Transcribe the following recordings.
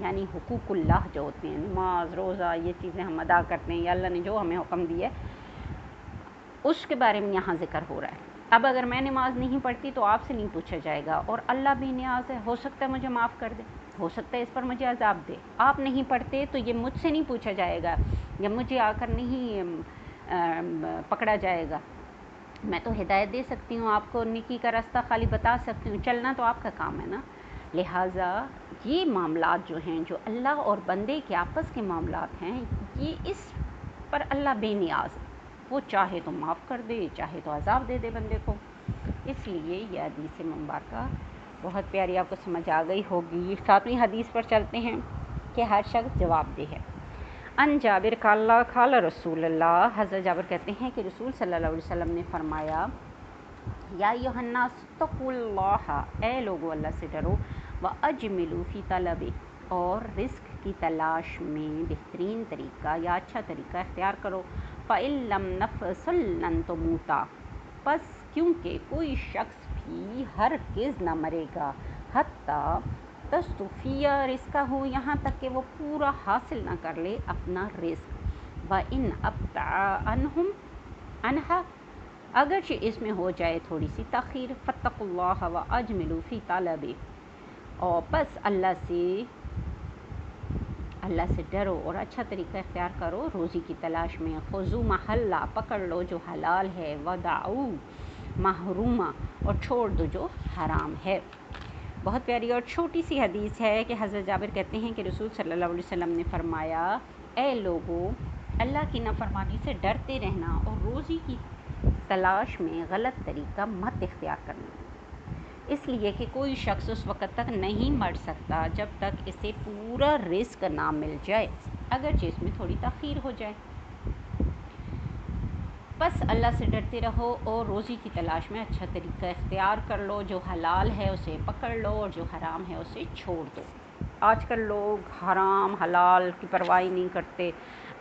یعنی حقوق اللہ جو ہوتے ہیں، نماز روزہ یہ چیزیں ہم ادا کرتے ہیں یا اللہ نے جو ہمیں حکم دیا ہے اس کے بارے میں یہاں ذکر ہو رہا ہے۔ اب اگر میں نماز نہیں پڑھتی تو آپ سے نہیں پوچھا جائے گا، اور اللہ بھی نیاز ہے، ہو سکتا ہے مجھے معاف کر دے، ہو سکتا ہے اس پر مجھے عذاب دے۔ آپ نہیں پڑھتے تو یہ مجھ سے نہیں پوچھا جائے گا یا مجھے آ کر نہیں پکڑا جائے گا۔ میں تو ہدایت دے سکتی ہوں آپ کو، نیکی کا راستہ خالی بتا سکتی ہوں، چلنا تو آپ کا کام ہے نا۔ لہٰذا یہ معاملات جو ہیں، جو اللہ اور بندے کے آپس کے معاملات ہیں، یہ اس پر اللہ بے نیاز ہے، وہ چاہے تو معاف کر دے، چاہے تو عذاب دے دے بندے کو۔ اس لیے یہ حدیث مبارکہ بہت پیاری، آپ کو سمجھ آ گئی ہوگی۔ 7ویں حدیث پر چلتے ہیں کہ ہر شخص جواب دہ ہے۔ ان جابر قال قال رسول اللہ، حضرت جابر کہتے ہیں کہ رسول صلی اللہ علیہ وسلم نے فرمایا، یا ایھا الناس اتقوا اللہ، اے لوگو اللہ سے ڈرو، واجملوا فی طلب، اور رزق کی تلاش میں بہترین طریقہ یا اچھا طریقہ اختیار کرو، فإن لم نفصل لن تموتا، پس کیونکہ کوئی شخص بھی ہرگز نہ مرے گا، حتیٰ تستوفی رزقہ، یہاں تک کہ وہ پورا حاصل نہ کر لے اپنا رزق، وإن ابطأ عنہا، اگرچہ اس میں ہو جائے تھوڑی سی تاخیر، فاتقوا اللہ واجملوا فی طلب، اور بس اللہ سے ڈرو اور اچھا طریقہ اختیار کرو روزی کی تلاش میں، خذوا محلہ، پکڑ لو جو حلال ہے، ودعوا محروما، اور چھوڑ دو جو حرام ہے۔ بہت پیاری اور چھوٹی سی حدیث ہے کہ حضرت جابر کہتے ہیں کہ رسول صلی اللہ علیہ وسلم نے فرمایا، اے لوگو، اللہ کی نافرمانی سے ڈرتے رہنا اور روزی کی تلاش میں غلط طریقہ مت اختیار کرنا، اس لیے کہ کوئی شخص اس وقت تک نہیں مر سکتا جب تک اسے پورا رزق نہ مل جائے، اگرچہ اس میں تھوڑی تاخیر ہو جائے۔ بس اللہ سے ڈرتے رہو اور روزی کی تلاش میں اچھا طریقہ اختیار کر لو، جو حلال ہے اسے پکڑ لو اور جو حرام ہے اسے چھوڑ دو۔ آج کل لوگ حرام حلال کی پرواہ نہیں کرتے،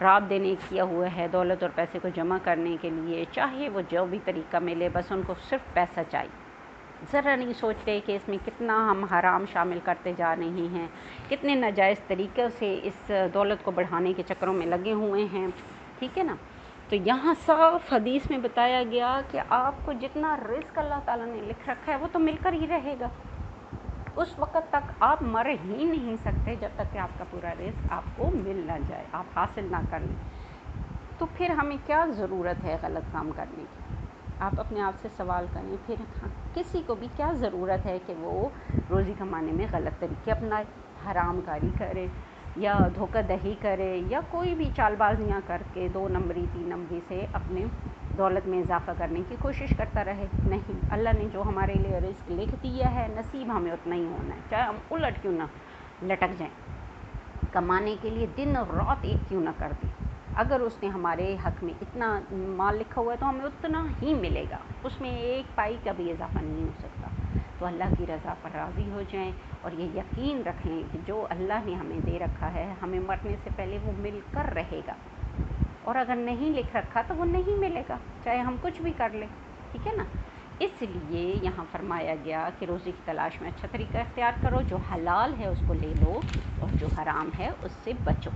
رات دینے کیا ہوا ہے دولت اور پیسے کو جمع کرنے کے لیے، چاہے وہ جو بھی طریقہ ملے، بس ان کو صرف پیسہ چاہیے، ذرا نہیں سوچتے کہ اس میں کتنا ہم حرام شامل کرتے جا رہے ہیں، کتنے ناجائز طریقے سے اس دولت کو بڑھانے کے چکروں میں لگے ہوئے ہیں، ٹھیک ہے نا۔ تو یہاں صاف حدیث میں بتایا گیا کہ آپ کو جتنا رزق اللہ تعالیٰ نے لکھ رکھا ہے وہ تو مل کر ہی رہے گا، اس وقت تک آپ مر ہی نہیں سکتے جب تک کہ آپ کا پورا رزق آپ کو مل نہ جائے، آپ حاصل نہ کر لیں۔ تو پھر ہمیں کیا ضرورت ہے غلط کام کرنے کی؟ آپ اپنے آپ سے سوال کریں، پھر کسی کو بھی کیا ضرورت ہے کہ وہ روزی کمانے میں غلط طریقے اپنائے، حرام کاری کرے یا دھوکہ دہی کرے یا کوئی بھی چال بازیاں کر کے 2 نمبری 3 نمبری سے اپنے دولت میں اضافہ کرنے کی کوشش کرتا رہے۔ نہیں، اللہ نے جو ہمارے لیے رزق لکھ دیا ہے، نصیب ہمیں اتنا ہی ہونا ہے، چاہے ہم الٹ کیوں نہ لٹک جائیں، کمانے کے لیے دن اور رات ایک کیوں نہ کر دیں، اگر اس نے ہمارے حق میں اتنا مال لکھا ہوا ہے تو ہمیں اتنا ہی ملے گا، اس میں ایک پائی کا بھی اضافہ نہیں ہو سکتا۔ تو اللہ کی رضا پر راضی ہو جائیں اور یہ یقین رکھیں کہ جو اللہ نے ہمیں دے رکھا ہے ہمیں مرنے سے پہلے وہ مل کر رہے گا، اور اگر نہیں لکھ رکھا تو وہ نہیں ملے گا، چاہے ہم کچھ بھی کر لیں، ٹھیک ہے نا۔ اس لیے یہاں فرمایا گیا کہ روزی کی تلاش میں اچھا طریقہ اختیار کرو، جو حلال ہے اس کو لے لو اور جو حرام ہے اس سے بچو۔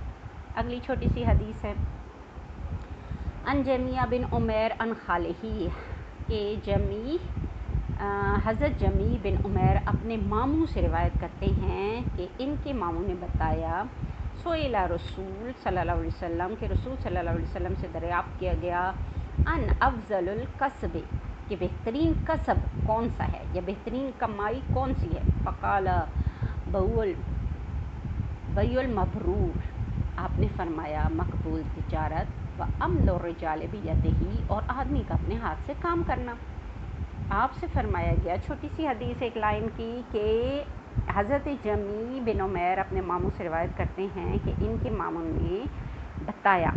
اگلی چھوٹی سی حدیث ہے، ان جمیع بن عمیر ان خالہ، کہ حضرت جمیع بن عمیر اپنے ماموں سے روایت کرتے ہیں کہ ان کے ماموں نے بتایا، سئل رسول صلی اللہ علیہ وسلم، کہ رسول صلی اللہ علیہ وسلم سے دریافت کیا گیا، ان افضل الکسب، کہ بہترین کسب کون سا ہے یا بہترین کمائی کون سی ہے، فقال بیع المبرور، آپ نے فرمایا مقبول تجارت، وامل الرجال بیدہ، اور آدمی کا اپنے ہاتھ سے کام کرنا۔ آپ سے فرمایا گیا، چھوٹی سی حدیث ایک لائن کی، کہ حضرت جمیع بن عمیر اپنے ماموں سے روایت کرتے ہیں کہ ان کے ماموں نے بتایا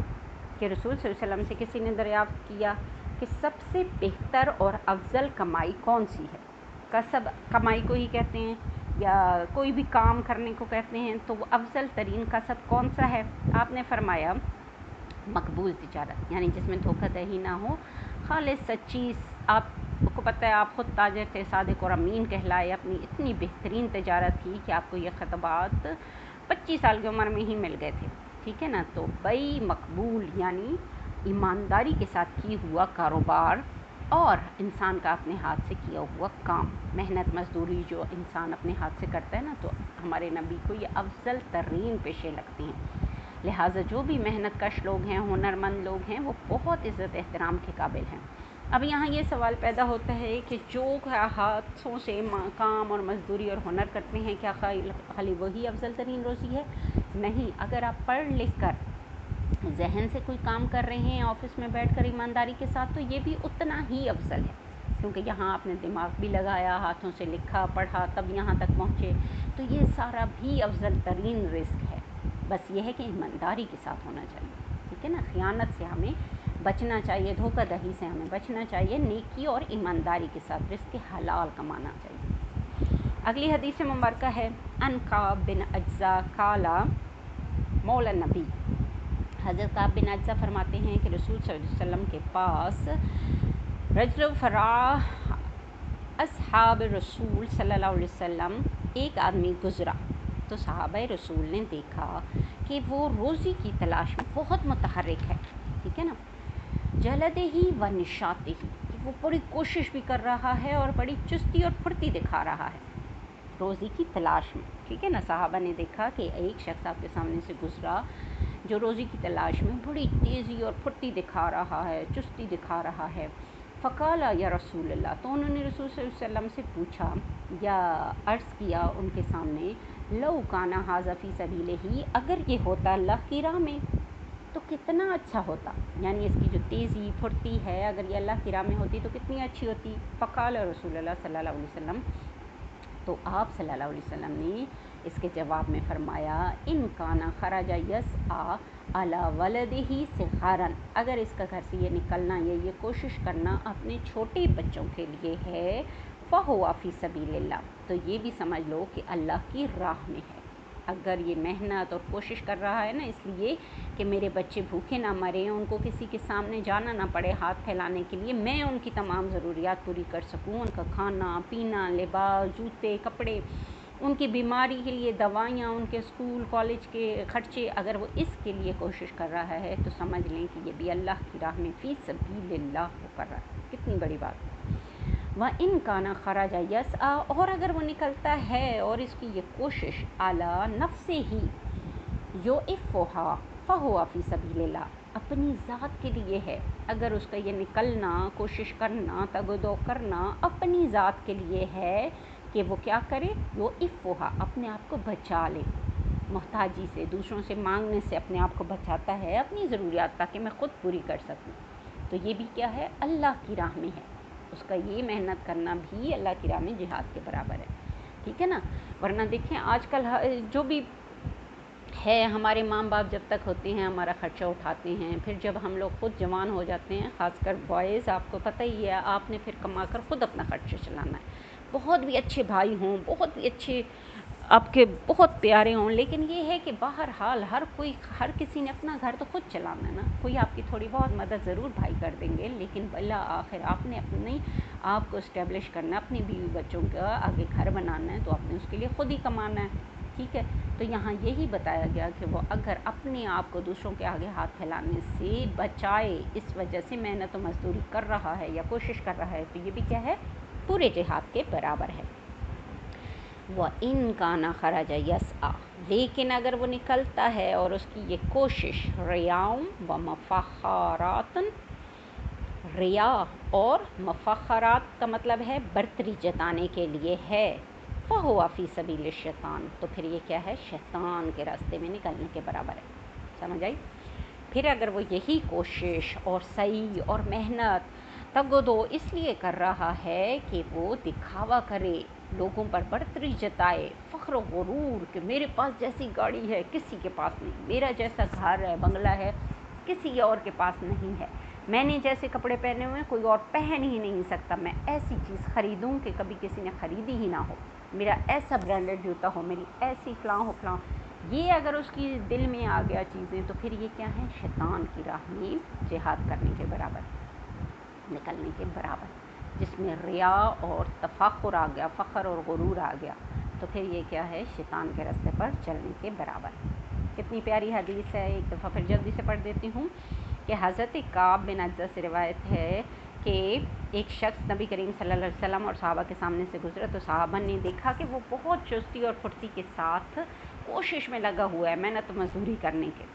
کہ رسول صلی اللہ علیہ وسلم سے کسی نے دریافت کیا کہ سب سے بہتر اور افضل کمائی کون سی ہے، کسب کمائی کو ہی کہتے ہیں یا کوئی بھی کام کرنے کو کہتے ہیں، تو وہ افضل ترین کسب کون سا ہے؟ آپ نے فرمایا مقبول تجارت، یعنی جس میں دھوکہ دہی نہ ہو، خالص سچی، آپ کو پتہ ہے آپ خود تاجر تھے، صادق اور امین کہلائے، اپنی اتنی بہترین تجارت تھی کہ آپ کو یہ خطبات 25 سال کی عمر میں ہی مل گئے تھے، ٹھیک ہے نا۔ تو بئی مقبول یعنی ایمانداری کے ساتھ کی ہوا کاروبار اور انسان کا اپنے ہاتھ سے کیا ہوا کام، محنت مزدوری جو انسان اپنے ہاتھ سے کرتا ہے نا، تو ہمارے نبی کو یہ افضل ترین پیشے لگتے ہیں۔ لہٰذا جو بھی محنت کش لوگ ہیں، ہنرمند لوگ ہیں، وہ بہت عزت احترام کے قابل ہیں۔ اب یہاں یہ سوال پیدا ہوتا ہے کہ جو ہاتھوں سے کام اور مزدوری اور ہنر کرتے ہیں، کیا خالی وہی افضل ترین روزی ہے؟ نہیں، اگر آپ پڑھ لکھ کر ذہن سے کوئی کام کر رہے ہیں آفس میں بیٹھ کر ایمانداری کے ساتھ، تو یہ بھی اتنا ہی افضل ہے، کیونکہ یہاں آپ نے دماغ بھی لگایا، ہاتھوں سے لکھا پڑھا تب یہاں تک پہنچے، تو یہ سارا بھی افضل ترین رزق ہے۔ بس یہ ہے کہ ایمانداری کے ساتھ ہونا چاہیے، ٹھیک ہے نا۔ خیانت سے ہمیں بچنا چاہیے، دھوکہ دہی سے ہمیں بچنا چاہیے، نیکی اور ایمانداری کے ساتھ رزق حلال کمانا چاہیے۔ اگلی حدیث مبارکہ ہے ان کعب بن اجزا قالا مولا نبی۔ حضرت کعب بن اجزا فرماتے ہیں کہ رسول صلی اللہ علیہ وسلم کے پاس رجل فرا اصحاب رسول صلی اللہ علیہ وسلم، ایک آدمی گزرا تو صحابہ رسول نے دیکھا کہ وہ روزی کی تلاش میں بہت متحرک ہے، ٹھیک ہے نا۔ جلدہ ہی و نشاطہ ہی، وہ بڑی کوشش بھی کر رہا ہے اور بڑی چستی اور پھرتی دکھا رہا ہے روزی کی تلاش میں، ٹھیک ہے نا۔ صحابہ نے دیکھا کہ ایک شخص آپ کے سامنے سے گزرا جو روزی کی تلاش میں بڑی تیزی اور پھرتی دکھا رہا ہے، چستی دکھا رہا ہے۔ فقال یا رسول اللہ، تو انہوں نے رسول صلی اللہ علیہ وسلم سے پوچھا یا عرض کیا ان کے سامنے، لو کان ھذا فی سبیلہ، اگر یہ ہوتا اللہ کی راہ میں تو کتنا اچھا ہوتا، یعنی اس کی جو تیزی پھرتی ہے اگر یہ اللہ کی راہ میں ہوتی تو کتنی اچھی ہوتی۔ فقال رسول اللہ صلی اللہ علیہ وسلم، تو آپ صلی اللہ علیہ وسلم نے اس کے جواب میں فرمایا، ان کان خرج یسعی علی ولدہ صغارا، اگر اس کا گھر سے یہ نکلنا یا یہ کوشش کرنا اپنے چھوٹے بچوں کے لیے ہے، فہو فی سبیل اللہ، تو یہ بھی سمجھ لو کہ اللہ کی راہ میں ہے۔ اگر یہ محنت اور کوشش کر رہا ہے نا اس لیے کہ میرے بچے بھوکے نہ مریں، ان کو کسی کے سامنے جانا نہ پڑے ہاتھ پھیلانے کے لیے، میں ان کی تمام ضروریات پوری کر سکوں، ان کا کھانا پینا، لباس، جوتے، کپڑے، ان کی بیماری کے لیے دوائیاں، ان کے اسکول کالج کے خرچے، اگر وہ اس کے لیے کوشش کر رہا ہے تو سمجھ لیں کہ یہ بھی اللہ کی راہ میں فی سبیل اللہ وہ کر رہا ہے۔ کتنی بڑی بات ہے۔ وَإِن كَانَ خَرَجَ يَسْعَى، اور اگر وہ نکلتا ہے اور اس کی یہ کوشش علی نفسہ ہی یُعِفُّھا فَهُوَ فِی سَبِیلِ اللَّہ، اپنی ذات کے لیے ہے، اگر اس کا یہ نکلنا، کوشش کرنا، تگ و دو کرنا اپنی ذات کے لیے ہے کہ وہ کیا کرے، یُعِفُّھا، اپنے آپ کو بچا لے محتاجی سے، دوسروں سے مانگنے سے اپنے آپ کو بچاتا ہے، اپنی ضروریات تاکہ میں خود پوری کر سکوں، تو یہ بھی کیا ہے، اللہ کی راہ میں ہے، اس کا یہ محنت کرنا بھی اللہ کی راہ میں جہاد کے برابر ہے، ٹھیک ہے نا۔ ورنہ دیکھیں آج کل جو بھی ہے، ہمارے ماں باپ جب تک ہوتے ہیں ہمارا خرچہ اٹھاتے ہیں، پھر جب ہم لوگ خود جوان ہو جاتے ہیں، خاص کر بوائز، آپ کو پتہ ہی ہے، آپ نے پھر کما کر خود اپنا خرچہ چلانا ہے، بہت بھی اچھے بھائی ہوں، بہت بھی اچھے آپ کے بہت پیارے ہوں، لیکن یہ ہے کہ بہرحال ہر کسی نے اپنا گھر تو خود چلانا ہے نا، کوئی آپ کی تھوڑی بہت مدد ضرور بھائی کر دیں گے، لیکن بالآخر آپ نے اپنی آپ کو اسٹیبلش کرنا ہے، اپنی بیوی بچوں کا آگے گھر بنانا ہے، تو آپ نے اس کے لیے خود ہی کمانا ہے، ٹھیک ہے۔ تو یہاں یہی بتایا گیا کہ وہ اگر اپنے آپ کو دوسروں کے آگے ہاتھ پھیلانے سے بچائے، اس وجہ سے محنت و مزدوری کر رہا ہے یا کوشش کر رہا ہے، تو یہ بھی کیا ہے، پورے جہاد کے برابر ہے۔ وَإِن كَانَ خَرَجَ يَسْعَى، لیکن اگر وہ نکلتا ہے اور اس کی یہ کوشش رِیَاءً وَمَفَاخَرَاتً، ریا اور مفاخرات کا مطلب ہے برتری جتانے کے لیے ہے، فَهُوَ فِي سَبِيلِ الشَّيْطَان، تو پھر یہ کیا ہے، شیطان کے راستے میں نکلنے کے برابر ہے، سمجھ آئی۔ پھر اگر وہ یہی کوشش اور سعی اور محنت تگ و دو اس لیے کر رہا ہے کہ وہ دکھاوا کرے، لوگوں پر برتری جتائے، فخر و غرور کہ میرے پاس جیسی گاڑی ہے کسی کے پاس نہیں، میرا جیسا گھر ہے، بنگلہ ہے کسی اور کے پاس نہیں ہے، میں نے جیسے کپڑے پہنے ہوئے ہیں کوئی اور پہن ہی نہیں سکتا، میں ایسی چیز خریدوں کہ کبھی کسی نے خریدی ہی نہ ہو، میرا ایسا برانڈڈ جوتا ہو، میری ایسی فلاں ہو فلاں، یہ اگر اس کی دل میں آ گیا چیزیں، تو پھر یہ کیا ہے، شیطان کی راہ میں جہاد کرنے کے برابر، نکلنے کے برابر، جس میں ریا اور تفاخر آ گیا، فخر اور غرور آ گیا، تو پھر یہ کیا ہے؟ شیطان کے راستے پر چلنے کے برابر۔ کتنی پیاری حدیث ہے، ایک دفعہ پھر جلدی سے پڑھ دیتی ہوں کہ حضرت کعب بن عجلہ سے روایت ہے کہ ایک شخص نبی کریم صلی اللہ علیہ وسلم اور صحابہ کے سامنے سے گزرا تو صحابہ نے دیکھا کہ وہ بہت چستی اور پھرتی کے ساتھ کوشش میں لگا ہوا ہے محنت و مزدوری کرنے کے۔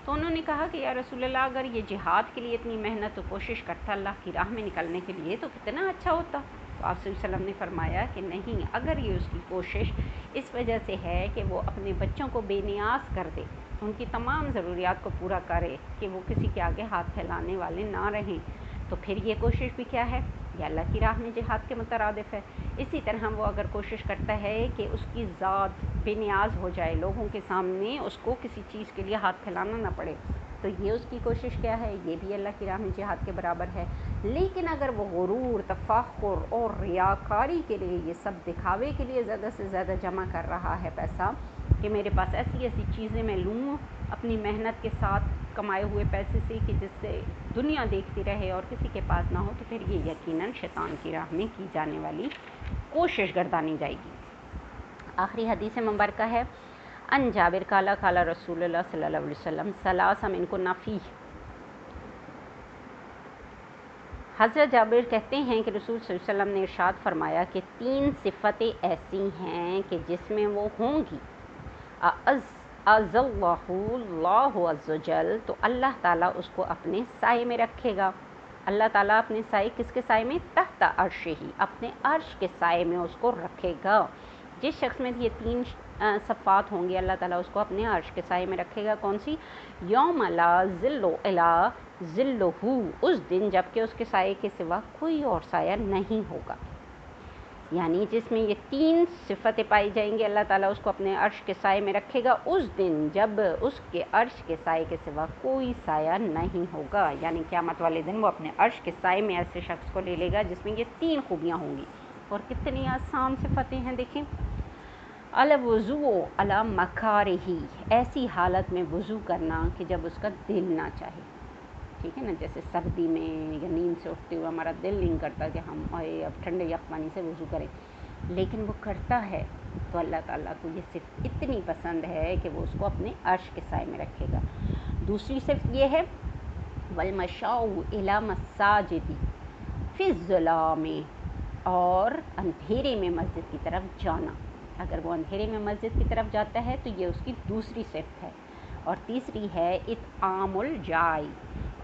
تو انہوں نے کہا کہ یا رسول اللہ، اگر یہ جہاد کے لیے اتنی محنت و کوشش کرتا اللہ کی راہ میں نکلنے کے لیے تو کتنا اچھا ہوتا۔ تو آپ صلی اللہ علیہ وسلم نے فرمایا کہ نہیں، اگر یہ اس کی کوشش اس وجہ سے ہے کہ وہ اپنے بچوں کو بے نیاز کر دے، ان کی تمام ضروریات کو پورا کرے کہ وہ کسی کے آگے ہاتھ پھیلانے والے نہ رہیں، تو پھر یہ کوشش بھی کیا ہے؟ یہ اللہ کی راہ میں جہاد کے مترادف ہے۔ اسی طرح وہ اگر کوشش کرتا ہے کہ اس کی ذات بے نیاز ہو جائے، لوگوں کے سامنے اس کو کسی چیز کے لیے ہاتھ پھیلانا نہ پڑے، تو یہ اس کی کوشش کیا ہے؟ یہ بھی اللہ کی راہ میں جہاد کے برابر ہے۔ لیکن اگر وہ غرور، تفاخر اور ریاکاری کے لیے، یہ سب دکھاوے کے لیے زیادہ سے زیادہ جمع کر رہا ہے پیسہ کہ میرے پاس ایسی ایسی چیزیں میں لوں اپنی محنت کے ساتھ کمائے ہوئے پیسے سے کہ جس سے دنیا دیکھتی رہے اور کسی کے پاس نہ ہو، تو پھر یہ یقیناً شیطان کی راہ میں کی جانے والی کوشش گردانی جائے گی۔ آخری حدیث مبارکہ ہے ان جابر قال قال رسول اللہ صلی اللہ علیہ وسلم ثلاث من کن فیہ۔ حضرت جابر کہتے ہیں کہ رسول صلی اللہ علیہ وسلم نے ارشاد فرمایا کہ 3 صفتیں ایسی ہیں کہ جس میں وہ ہوں گی اعزہ اللہ عز وجل، تو اللہ تعالیٰ اس کو اپنے سائے میں رکھے گا۔ اللہ تعالیٰ اپنے سائے، کس کے سائے میں؟ تحت عرش ہی، اپنے عرش کے سائے میں اس کو رکھے گا۔ جس شخص میں یہ 3 صفات ہوں گی، اللہ تعالیٰ اس کو اپنے عرش کے سائے میں رکھے گا۔ کون سی؟ یوم لا ظل الا ظلہ، اس دن جب کہ اس کے سائے کے سوا کوئی اور سایہ نہیں ہوگا۔ یعنی جس میں یہ 3 صفتیں پائی جائیں گی، اللہ تعالیٰ اس کو اپنے عرش کے سائے میں رکھے گا اس دن جب اس کے عرش کے سائے کے سوا کوئی سایہ نہیں ہوگا۔ یعنی قیامت والے دن وہ اپنے عرش کے سائے میں ایسے شخص کو لے لے گا جس میں یہ 3 خوبیاں ہوں گی۔ اور کتنی آسان صفتیں ہیں، دیکھیں۔ الوضوء علی مکارہ، ایسی حالت میں وضو کرنا کہ جب اس کا دل نہ چاہے، ٹھیک ہے نا، جیسے سردی میں یا نیند سے اٹھتے ہوئے ہمارا دل نہیں کرتا کہ ہم اب ٹھنڈے یک پانی سے وضو کریں، لیکن وہ کرتا ہے، تو اللہ تعالیٰ کو یہ صرف اتنی پسند ہے کہ وہ اس کو اپنے عرش کے سائے میں رکھے گا۔ دوسری صرف یہ ہے والمشاء الی مساجد فی الظلام، اور اندھیرے میں مسجد کی طرف جانا۔ اگر وہ اندھیرے میں مسجد کی طرف جاتا ہے تو یہ اس کی دوسری صفت ہے۔ اور تیسری ہے اطعام الجائع،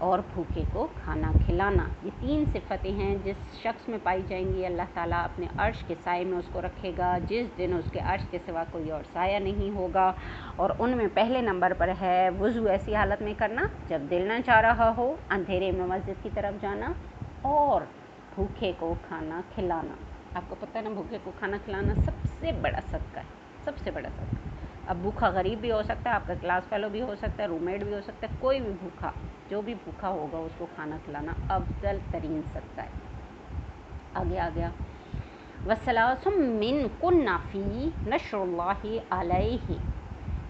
اور بھوکے کو کھانا کھلانا۔ یہ 3 صفتیں ہیں جس شخص میں پائی جائیں گی، اللہ تعالیٰ اپنے عرش کے سائے میں اس کو رکھے گا جس دن اس کے عرش کے سوا کوئی اور سایہ نہیں ہوگا۔ اور ان میں پہلے نمبر پر ہے وضو ایسی حالت میں کرنا جب دل نہ چاہ رہا ہو، اندھیرے میں مسجد کی طرف جانا، اور بھوکے کو کھانا کھلانا۔ آپ کو پتہ ہے نا، بھوکے کو کھانا کھلانا سب سے بڑا صدقہ ہے، سب سے بڑا صدقہ۔ اب بھوکا غریب بھی ہو سکتا ہے، آپ کا کلاس فیلو بھی ہو سکتا ہے، روم میٹ بھی ہو سکتا ہے، کوئی بھی بھوکا، جو بھی بھوکا ہوگا اس کو کھانا کھلانا افضل ترین صدقہ ہے۔ آگے آ گیا وَثَلَاثٌ مِّن كُنَّ فِيهِ نَشْرُ اللَّهِ عَلَيْهِ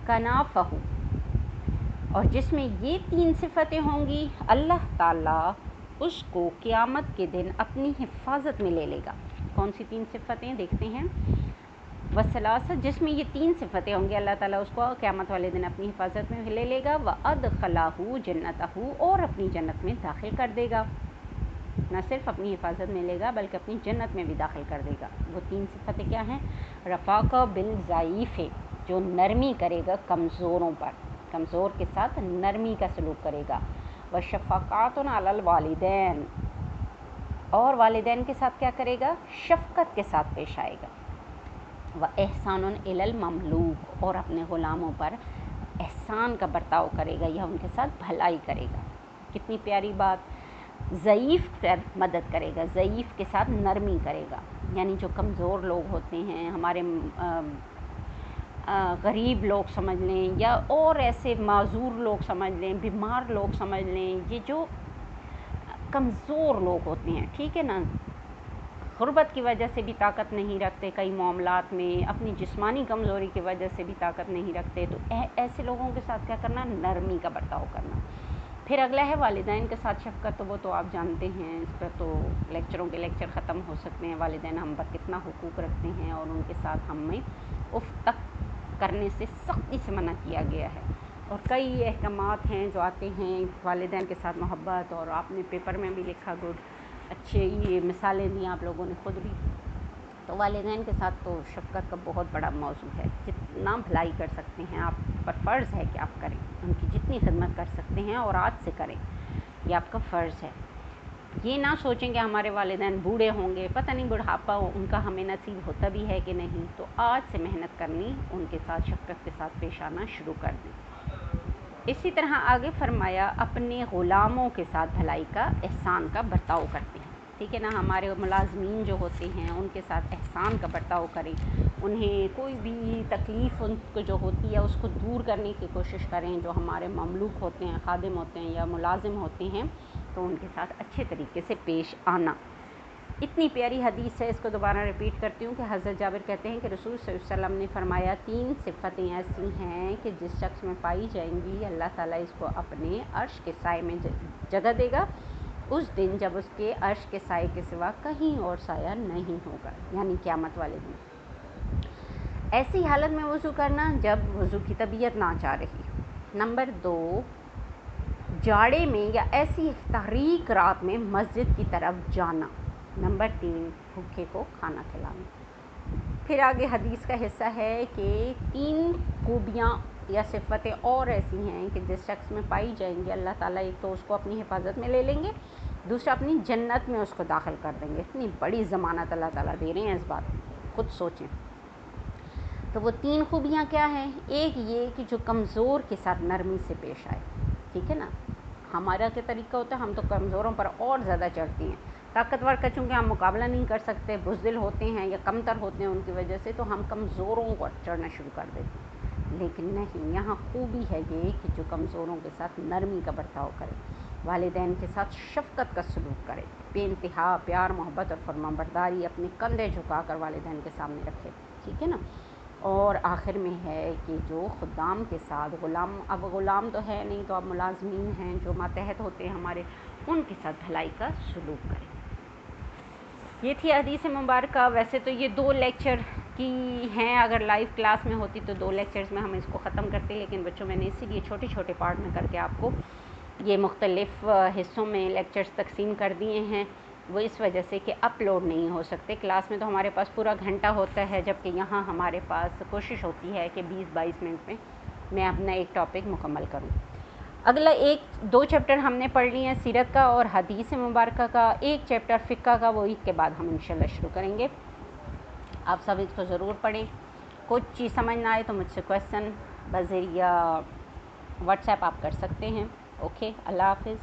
كَنَافَهُ، اور جس میں یہ 3 صفتیں ہوں گی، اللہ تعالیٰ اس کو قیامت کے دن اپنی حفاظت میں لے لے گا۔ کون سی 3 صفتیں دیکھتے ہیں؟ وَثَلَاثٌ، جس میں یہ 3 صفتیں ہوں گی، اللہ تعالیٰ اس کو قیامت والے دن اپنی حفاظت میں لے لے گا۔ وَأَدْخَلَهُ جَنَّتَهُ، اور اپنی جنت میں داخل کر دے گا۔ نہ صرف اپنی حفاظت میں لے گا بلکہ اپنی جنت میں بھی داخل کر دے گا۔ وہ 3 صفتیں کیا ہیں؟ رفاقہ بالضعیف، جو نرمی کرے گا کمزوروں پر، کمزور کے ساتھ نرمی کا سلوک کرے گا۔ وشفقۃ علی الوالدین، اور والدین کے ساتھ کیا کرے گا؟ شفقت کے ساتھ پیش آئے گا۔ وإحسان الی المملوک، اور اپنے غلاموں پر احسان کا برتاؤ کرے گا یا ان کے ساتھ بھلائی کرے گا۔ کتنی پیاری بات۔ ضعیف پر مدد کرے گا، ضعیف کے ساتھ نرمی کرے گا، یعنی جو کمزور لوگ ہوتے ہیں، ہمارے غریب لوگ سمجھ لیں، یا اور ایسے معذور لوگ سمجھ لیں، بیمار لوگ سمجھ لیں، یہ جو کمزور لوگ ہوتے ہیں، ٹھیک ہے نا، غربت کی وجہ سے بھی طاقت نہیں رکھتے کئی معاملات میں، اپنی جسمانی کمزوری کی وجہ سے بھی طاقت نہیں رکھتے، تو ایسے لوگوں کے ساتھ کیا کرنا؟ نرمی کا برتاؤ کرنا۔ پھر اگلا ہے والدین کے ساتھ شفقت، تو وہ تو آپ جانتے ہیں، اس پر تو لیکچروں کے لیکچر ختم ہو سکتے ہیں۔ والدین ہم پر کتنا حقوق رکھتے ہیں اور ان کے ساتھ ہمیں اف تک کرنے سے سختی سے منع کیا گیا ہے، اور کئی احکامات ہیں جو آتے ہیں والدین کے ساتھ محبت، اور آپ نے پیپر میں بھی لکھا گڈ، اچھے یہ مثالیں دی آپ لوگوں نے خود بھی۔ تو والدین کے ساتھ تو شفقت کا بہت بڑا موضوع ہے، جتنا بھلائی کر سکتے ہیں آپ پر فرض ہے کہ آپ کریں، ان کی جتنی خدمت کر سکتے ہیں اور آج سے کریں، یہ آپ کا فرض ہے۔ یہ نہ سوچیں کہ ہمارے والدین بوڑھے ہوں گے، پتہ نہیں بڑھاپا ان کا ہمیں نصیب ہوتا بھی ہے کہ نہیں، تو آج سے محنت کرنی، ان کے ساتھ شفقت کے ساتھ پیش آنا شروع کر دیں۔ اسی طرح آگے فرمایا اپنے غلاموں کے ساتھ بھلائی کا، احسان کا برتاؤ کرتے ہیں، ٹھیک ہے نا۔ ہمارے ملازمین جو ہوتے ہیں ان کے ساتھ احسان کا برتاؤ کریں، انہیں کوئی بھی تکلیف ان کو جو ہوتی ہے اس کو دور کرنے کی کوشش کریں۔ جو ہمارے مملوک ہوتے ہیں، خادم ہوتے ہیں یا ملازم ہوتے ہیں، تو ان کے ساتھ اچھے طریقے سے پیش آنا۔ اتنی پیاری حدیث ہے، اس کو دوبارہ ریپیٹ کرتی ہوں کہ حضرت جابر کہتے ہیں کہ رسول صلی اللہ علیہ وسلم نے فرمایا 3 صفتیں ایسی ہیں کہ جس شخص میں پائی جائیں گی اللہ تعالیٰ اس کو اپنے عرش کے سائے میں جگہ دے گا اس دن جب اس کے عرش کے سائے کے سوا کہیں اور سایہ نہیں ہوگا، یعنی قیامت والے دن۔ ایسی حالت میں وضو کرنا جب وضو کی طبیعت نہ چاہ رہی۔ نمبر 2، جاڑے میں یا ایسی تاریک رات میں مسجد کی طرف جانا۔ نمبر 3، بھوکے کو کھانا کھلانا۔ پھر آگے حدیث کا حصہ ہے کہ 3 خوبیاں یا صفتیں اور ایسی ہیں کہ جس شخص میں پائی جائیں گی اللہ تعالیٰ ایک تو اس کو اپنی حفاظت میں لے لیں گے، دوسرا اپنی جنت میں اس کو داخل کر دیں گے۔ اتنی بڑی ضمانت اللہ تعالیٰ دے رہے ہیں اس بات کی، خود سوچیں۔ تو وہ 3 خوبیاں کیا ہیں؟ ایک یہ کہ جو کمزور کے ساتھ نرمی سے پیش آئے، ٹھیک ہے نا۔ ہمارا کیا طریقہ ہوتا ہے، ہم تو کمزوروں پر اور زیادہ چڑھتی ہیں، طاقتور کا چونکہ ہم مقابلہ نہیں کر سکتے، بزدل ہوتے ہیں یا کمتر ہوتے ہیں ان کی وجہ سے، تو ہم کمزوروں کو چڑھنا شروع کر دیتے ہیں۔ لیکن نہیں، یہاں خوبی ہے یہ کہ جو کمزوروں کے ساتھ نرمی کا برتاؤ کرے، والدین کے ساتھ شفقت کا سلوک کرے، بے انتہا پیار محبت اور فرمانبرداری اپنے کندھے جھکا کر والدین کے سامنے رکھے، ٹھیک ہے نا۔ اور آخر میں ہے کہ جو خدام کے ساتھ اب غلام تو ہے نہیں، تو اب ملازمین ہیں جو ماتحت ہوتے ہیں ہمارے، ان کے ساتھ بھلائی کا سلوک کریں۔ یہ تھی حدیث مبارکہ۔ ویسے تو یہ 2 لیکچر کی ہیں، اگر لائیو کلاس میں ہوتی تو 2 لیکچرز میں ہم اس کو ختم کرتے، لیکن بچوں میں نے اسی لیے چھوٹے چھوٹے پارٹ میں کر کے آپ کو یہ مختلف حصوں میں لیکچرز تقسیم کر دیے ہیں، وہ اس وجہ سے کہ اپلوڈ نہیں ہو سکتے۔ کلاس میں تو ہمارے پاس پورا گھنٹہ ہوتا ہے، جبکہ یہاں ہمارے پاس کوشش ہوتی ہے کہ 20-22 منٹ میں اپنا ایک ٹاپک مکمل کروں۔ اگلا 1-2 چیپٹر ہم نے پڑھ لی ہیں سیرت کا اور حدیث مبارکہ کا، 1 چیپٹر فقہ کا وہ عید کے بعد ہم انشاءاللہ شروع کریں گے۔ آپ سب اس کو ضرور پڑھیں۔ کچھ چیز سمجھ نہ آئے تو مجھ سے کویسچن بذریعہ واٹس ایپ آپ کر سکتے ہیں۔ اوکے، اللہ حافظ۔